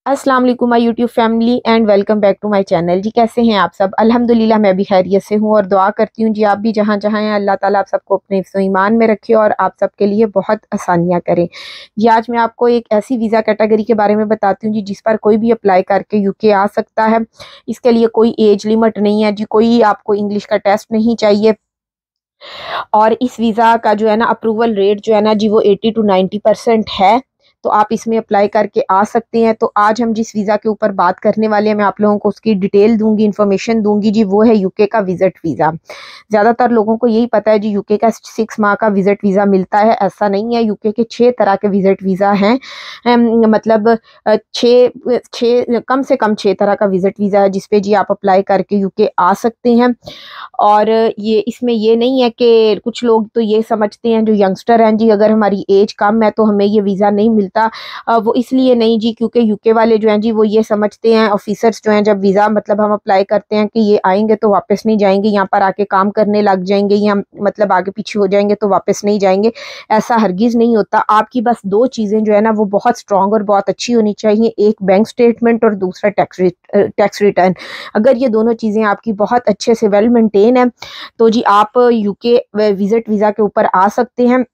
अस्सलाम वालेकुम my YouTube family and welcome back to my channel. जी कैसे हैं आप सब? अल्हम्दुलिल्लाह मैं भी खैरियत से हूँ और दुआ करती हूँ जी आप भी जहाँ जहाँ हैं अल्लाह ताला आप सबको अपने हिफ्ज़ ईमान में रखे और आप सबके लिए बहुत आसानियाँ करे। जी आज मैं आपको एक ऐसी वीज़ा कैटेगरी के बारे में बताती हूँ जी जिस पर कोई भी अप्लाई करके यूके आ सकता है। इसके लिए कोई एज लिमिट नहीं है जी, कोई आपको इंग्लिश का टेस्ट नहीं चाहिए। और इस वीज़ा का जो है ना अप्रूवल रेट जो है ना जी वो 80 टू 90% है। तो आप इसमें अप्लाई करके आ सकते हैं। तो आज हम जिस वीज़ा के ऊपर बात करने वाले हैं मैं आप लोगों को उसकी डिटेल दूँगी, इन्फॉर्मेशन दूँगी जी, वो है यूके का विज़िट वीज़ा। ज़्यादातर लोगों को यही पता है जी यूके का 6 माह का विज़िट वीज़ा मिलता है, ऐसा नहीं है। यूके के 6 तरह के विज़िट वीज़ा हैं। मतलब 6 कम से कम 6 तरह का विज़िट वीज़ा है जिस पे जी आप अप्लाई करके यूके आ सकते हैं। और ये इसमें ये नहीं है कि कुछ लोग तो ये समझते हैं जो यंगस्टर हैं जी अगर हमारी एज कम है तो हमें ये वीज़ा नहीं मिलता। वो इसलिए नहीं जी क्योंकि यूके वाले जो हैं जी वो ये समझते हैं, ऑफिसर्स जो हैं जब वीज़ा मतलब हम अप्लाई करते हैं कि ये आएंगे तो वापस नहीं जाएंगे, यहाँ पर आके काम करने लग जाएंगे या मतलब आगे पीछे हो जाएंगे तो वापस नहीं जाएंगे। ऐसा हरगिज़ नहीं होता। आपकी बस दो चीज़ें जो है ना वो बहुत स्ट्रॉन्ग और बहुत अच्छी होनी चाहिए, एक बैंक स्टेटमेंट और दूसरा टैक्स रिटर्न। अगर ये दोनों चीज़ें आपकी बहुत अच्छे से वेल मेंटेन है तो जी आप यूके विजिट वीज़ा के ऊपर आ सकते हैं।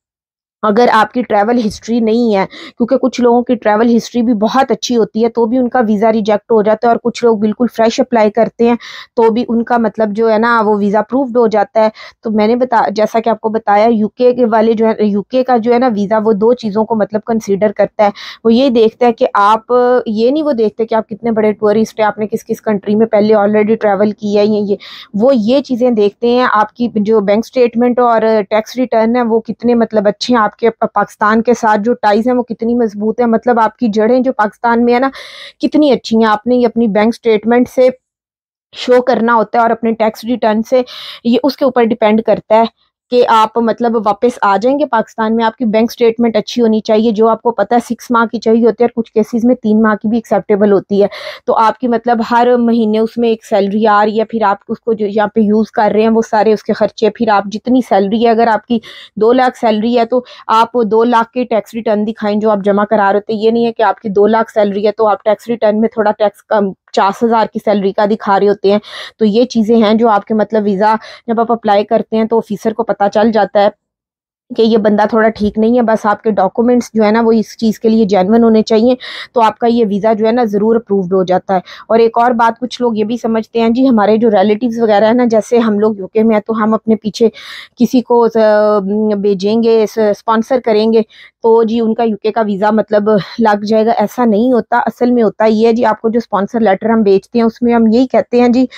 अगर आपकी ट्रैवल हिस्ट्री नहीं है, क्योंकि कुछ लोगों की ट्रैवल हिस्ट्री भी बहुत अच्छी होती है तो भी उनका वीज़ा रिजेक्ट हो जाता है और कुछ लोग बिल्कुल फ्रेश अप्लाई करते हैं तो भी उनका मतलब जो है ना वो वीज़ा अप्रूव्ड हो जाता है। तो मैंने जैसा कि आपको बताया यूके के वाले जो है यूके का जो है ना वीज़ा वो दो चीज़ों को मतलब कंसीडर करता है। वो ये देखता है कि आप ये नहीं वो देखते कि आप कितने बड़े टूरिस्ट हैं, आपने किस किस कंट्री में पहले ऑलरेडी ट्रैवल किया है ये वो ये चीज़ें देखते हैं। आपकी जो बैंक स्टेटमेंट और टैक्स रिटर्न है वो कितने मतलब अच्छे हैं, आपके पाकिस्तान के साथ जो टाइज़ हैं वो कितनी मजबूत है, मतलब आपकी जड़ें जो पाकिस्तान में है ना कितनी अच्छी हैं। आपने ये अपनी बैंक स्टेटमेंट से शो करना होता है और अपने टैक्स रिटर्न से ये उसके ऊपर डिपेंड करता है कि आप मतलब वापस आ जाएंगे पाकिस्तान में। आपकी बैंक स्टेटमेंट अच्छी होनी चाहिए जो आपको पता है 6 माह की चाहिए होती है और कुछ केसेस में 3 माह की भी एक्सेप्टेबल होती है। तो आपकी मतलब हर महीने उसमें एक सैलरी आ रही है, फिर आप उसको जो यहाँ पे यूज़ कर रहे हैं वो सारे उसके खर्चे, फिर आप जितनी सैलरी है अगर आपकी 2 लाख सैलरी है तो आप 2 लाख के टैक्स रिटर्न दिखाएं जो आप जमा करा रहे थे। ये नहीं है कि आपकी 2 लाख सैलरी है तो आप टैक्स रिटर्न में थोड़ा टैक्स कम 50,000 की सैलरी का दिखा रहे होते हैं। तो ये चीज़ें हैं जो आपके मतलब वीज़ा जब आप अप्लाई करते हैं तो ऑफिसर को पता चल जाता है कि ये बंदा थोड़ा ठीक नहीं है। बस आपके डॉक्यूमेंट्स जो है ना वो इस चीज़ के लिए जेन्युइन होने चाहिए तो आपका ये वीज़ा जो है ना ज़रूर अप्रूव्ड हो जाता है। और एक और बात कुछ लोग ये भी समझते हैं जी हमारे जो रिलेटिव्स वगैरह है ना, जैसे हम लोग यूके में है तो हम अपने पीछे किसी को भेजेंगे, स्पॉन्सर करेंगे तो जी उनका यूके का वीज़ा मतलब लग जाएगा, ऐसा नहीं होता। असल में होता ये है जी आपको जो स्पॉन्सर लेटर हम भेजते हैं उसमें हम यही कहते हैं जी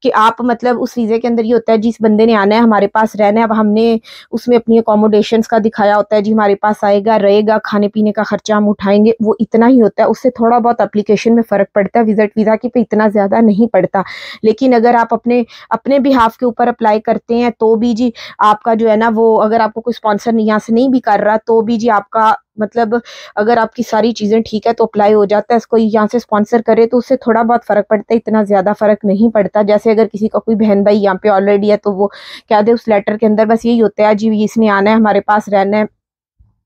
कि आप मतलब उस वीज़े के अंदर ये होता है जिस बंदे ने आना है हमारे पास रहना है। अब हमने उसमें अपनी अकोमोडेशंस का दिखाया होता है जी हमारे पास आएगा रहेगा, खाने पीने का खर्चा हम उठाएंगे, वो इतना ही होता है। उससे थोड़ा बहुत एप्लीकेशन में फ़र्क पड़ता है, विजिट वीज़ा की पे इतना ज़्यादा नहीं पड़ता। लेकिन अगर आप अपने अपने बिहाफ के ऊपर अप्लाई करते हैं तो भी जी आपका जो है ना वो अगर आपको कोई स्पॉन्सर यहाँ से नहीं भी कर रहा तो भी जी आपका मतलब अगर आपकी सारी चीज़ें ठीक है तो अप्लाई हो जाता है। कोई यहाँ से स्पॉन्सर करे तो उससे थोड़ा बहुत फ़र्क पड़ता है, इतना ज़्यादा फ़र्क नहीं पड़ता। जैसे अगर किसी का कोई बहन भाई यहाँ पे ऑलरेडी है तो वो कह दे उस लेटर के अंदर बस यही होता है जी इसने आना है हमारे पास रहना है,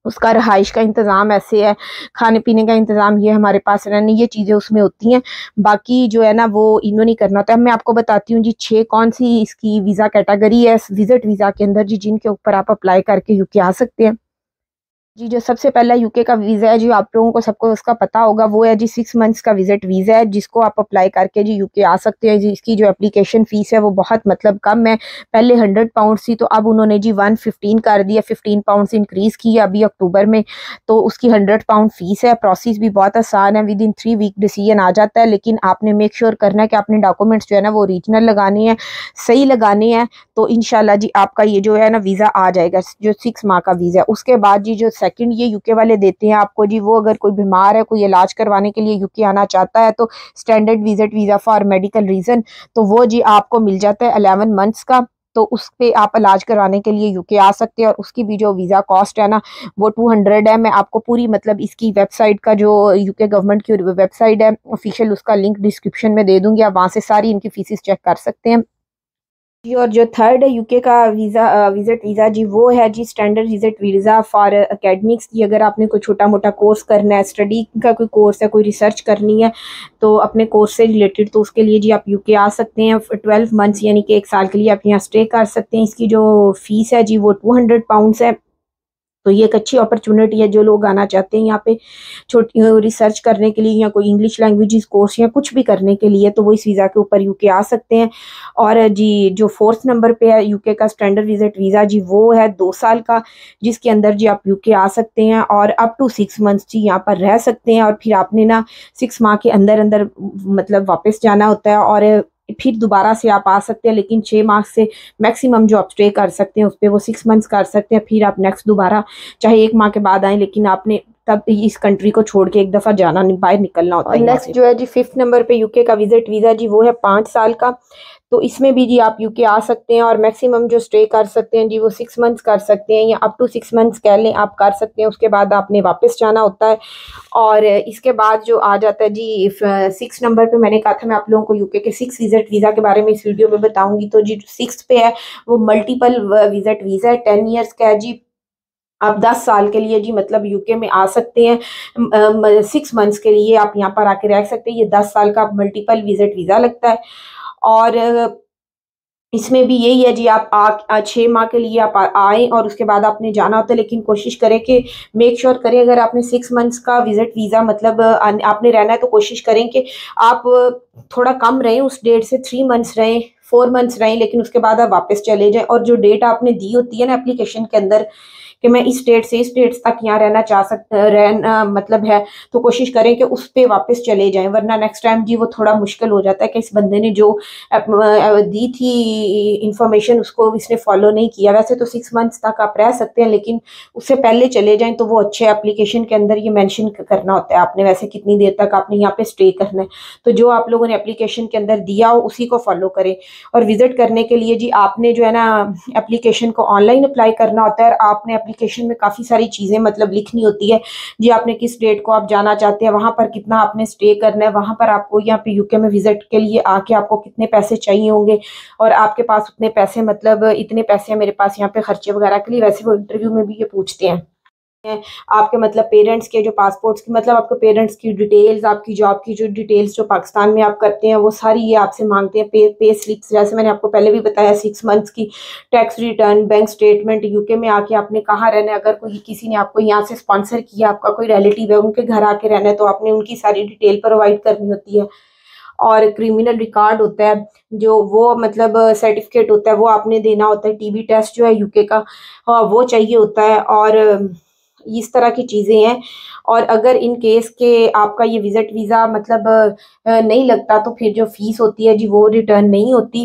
उसका रहाइश का इंतज़ाम ऐसे है, खाने पीने का इंतज़ाम ये हमारे पास रहने, ये चीज़ें उसमें होती हैं। बाकी जो है ना वो इन्हों नहीं करना होता है। मैं आपको बताती हूँ जी 6 कौन सी इसकी वीज़ा कैटेगरी है विजिट वीज़ा के अंदर जी जिनके ऊपर आप अप्लाई करके यूके आ सकते हैं। जी, जो सबसे पहला यूके का वीज़ा है जो आप लोगों को सबको उसका पता होगा वो है जी 6 मंथ्स का विज़िट वीज़ा है जिसको आप अप्लाई करके जी यूके आ सकते हैं। जी इसकी जो एप्लीकेशन फ़ीस है वो बहुत मतलब कम है। पहले 100 पाउंड थी तो अब उन्होंने जी 115 कर दिया, 15 पाउंड से इंक्रीज़ किया अभी अक्टूबर में। तो उसकी 100 पाउंड फ़ीस है। प्रोसेस भी बहुत आसान है, विद इन 3 वीक डिसीजन आ जाता है। लेकिन आपने मेक श्योर करना है कि आपने डॉक्यूमेंट्स जो है ना वो ओरिजिनल लगाने हैं, सही लगाने हैं। तो इंशाल्लाह जी आपका ये जो है ना वीज़ा आ जाएगा जो 6 माह का वीज़ा है। उसके बाद जी जो सेकंड ये यूके वाले देते हैं आपको जी वो अगर कोई बीमार है, कोई इलाज करवाने के लिए यूके आना चाहता है तो standard visit visa for medical reason तो वो जी आपको मिल जाता है 11 मंथ्स का। तो उस पे आप इलाज करवाने के लिए यूके आ सकते हैं और उसकी भी जो वीज़ा कॉस्ट है ना वो 200 है। मैं आपको पूरी मतलब इसकी वेबसाइट का जो यूके गवर्नमेंट की वेबसाइट है ऑफिशियल उसका लिंक डिस्क्रिप्शन में दे दूंगी, आप वहाँ से सारी इनकी फीसिस चेक कर सकते हैं। जी और जो थर्ड है यूके का विजिट वीज़ा जी, वो है जी standard visit visa for academics की। अगर आपने कोई छोटा मोटा कोर्स करना है, स्टडी का कोई कोर्स है, कोई रिसर्च करनी है तो अपने कोर्स से रिलेटेड, तो उसके लिए जी आप यूके आ सकते हैं। 12 मंथ्स यानी कि 1 साल के लिए आप यहाँ स्टे कर सकते हैं। इसकी जो फ़ीस है जी वो £200 है। तो ये एक अच्छी अपॉर्चुनिटी है जो लोग आना चाहते हैं यहाँ पे छोटी रिसर्च करने के लिए या कोई इंग्लिश लैंग्वेजेस कोर्स या कुछ भी करने के लिए, तो वो इस वीज़ा के ऊपर यूके आ सकते हैं। और जी जो फोर्थ नंबर पे है यूके का स्टैंडर्ड विजिट वीज़ा जी, वो है 2 साल का, जिसके अंदर जी आप यूके आ सकते हैं और अप टू 6 मंथ्स जी यहाँ पर रह सकते हैं। और फिर आपने ना 6 माह के अंदर अंदर मतलब वापस जाना होता है और फिर दोबारा से आप आ सकते हैं, लेकिन 6 माह से मैक्सिमम जो आप स्टे कर सकते हैं उस पर वो 6 मंथ्स कर सकते हैं। फिर आप नेक्स्ट दोबारा चाहे 1 माह के बाद आए, लेकिन आपने तब इस कंट्री को छोड़ के एक दफ़ा जाना नहीं, बाहर निकलना होता है। नेक्स्ट जो है जी फिफ्थ नंबर पे यूके का विजिट वीज़ा जी, वो है 5 साल का। तो इसमें भी जी आप यूके आ सकते हैं और मैक्सिमम जो स्टे कर सकते हैं जी वो 6 मंथ्स कर सकते हैं, या अप टू 6 मंथ्स कह लें आप कर सकते हैं। उसके बाद आपने वापस जाना होता है। और इसके बाद जो आ जाता है जी 6 नंबर पे, मैंने कहा था मैं आप लोगों को यूके के 6 विजिट वीज़ा के बारे में इस वीडियो में बताऊंगी। तो जी 6 पे है वो मल्टीपल विजिट वीज़ा है, 10 ईयर्स का है जी। आप 10 साल के लिए जी मतलब यूके में आ सकते हैं। 6 मंथ्स के लिए आप यहाँ पर आके रह सकते हैं। ये 10 साल का मल्टीपल विजिट वीज़ा लगता है। और इसमें भी यही है जी, आप 6 माह के लिए आप आए और उसके बाद आपने जाना होता है, लेकिन कोशिश करें कि मेक श्योर करें, अगर आपने 6 मंथ्स का विजिट वीज़ा मतलब आपने रहना है तो कोशिश करें कि आप थोड़ा कम रहें, उस डेट से 3 मंथ्स रहें, 4 मंथ्स रहें, लेकिन उसके बाद आप वापस चले जाएं। और जो डेट आपने दी होती है ना एप्लीकेशन के अंदर कि मैं इस डेट से इस डेट तक यहाँ रहना मतलब है, तो कोशिश करें कि उस पे वापस चले जाएं, वरना नेक्स्ट टाइम जी वो थोड़ा मुश्किल हो जाता है कि इस बंदे ने जो दी थी इंफॉर्मेशन उसको इसने फॉलो नहीं किया। वैसे तो 6 मंथ्स तक आप रह सकते हैं, लेकिन उससे पहले चले जाएं तो वो अच्छे एप्लीकेशन के अंदर ये मेंशन करना होता है आपने वैसे कितनी देर तक आपने यहाँ पे स्टे करना है। तो जो आप लोगों ने एप्लीकेशन के अंदर दिया हो उसी को फॉलो करें। और विजिट करने के लिए जी आपने जो है ना एप्लीकेशन को ऑनलाइन अप्लाई करना होता है, और आपने एप्लीकेशन में काफ़ी सारी चीज़ें मतलब लिखनी होती है जी। आपने किस डेट को आप जाना चाहते हैं, वहाँ पर कितना आपने स्टे करना है, वहाँ पर आपको यहाँ पे यूके में विजिट के लिए आके आपको कितने पैसे चाहिए होंगे, और आपके पास उतने पैसे मतलब इतने पैसे हैं मेरे पास यहाँ पे खर्चे वगैरह के लिए। वैसे वो इंटरव्यू में भी ये पूछते हैं आपके मतलब पेरेंट्स के जो पासपोर्ट्स की मतलब आपके पेरेंट्स की डिटेल्स, आपकी जॉब की जो डिटेल्स जो पाकिस्तान में आप करते हैं वो सारी ये आपसे मांगते हैं। पे स्लिप्स, जैसे मैंने आपको पहले भी बताया, 6 मंथ्स की tax return, bank statement, UK में आके आपने कहाँ रहना है, अगर कोई किसी ने आपको यहाँ से स्पॉन्सर किया, आपका कोई रिलेटिव है उनके घर आके रहना है तो आपने उनकी सारी डिटेल प्रोवाइड करनी होती है। और क्रिमिनल रिकॉर्ड होता है जो वो मतलब सर्टिफिकेट होता है वो आपने देना होता है। टीबी टेस्ट जो है यूके का वो चाहिए होता है। और इस तरह की चीज़ें हैं। और अगर इन केस के आपका ये विजिट वीज़ा मतलब नहीं लगता तो फिर जो फीस होती है जी वो रिटर्न नहीं होती।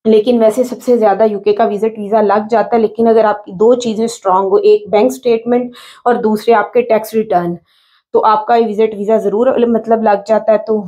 लेकिन वैसे सबसे ज़्यादा यूके का विजिट वीज़ा लग जाता है, लेकिन अगर आपकी दो चीज़ें स्ट्रांग हो, एक बैंक स्टेटमेंट और दूसरे आपके टैक्स रिटर्न, तो आपका विजिट वीज़ा ज़रूर मतलब लग जाता है। तो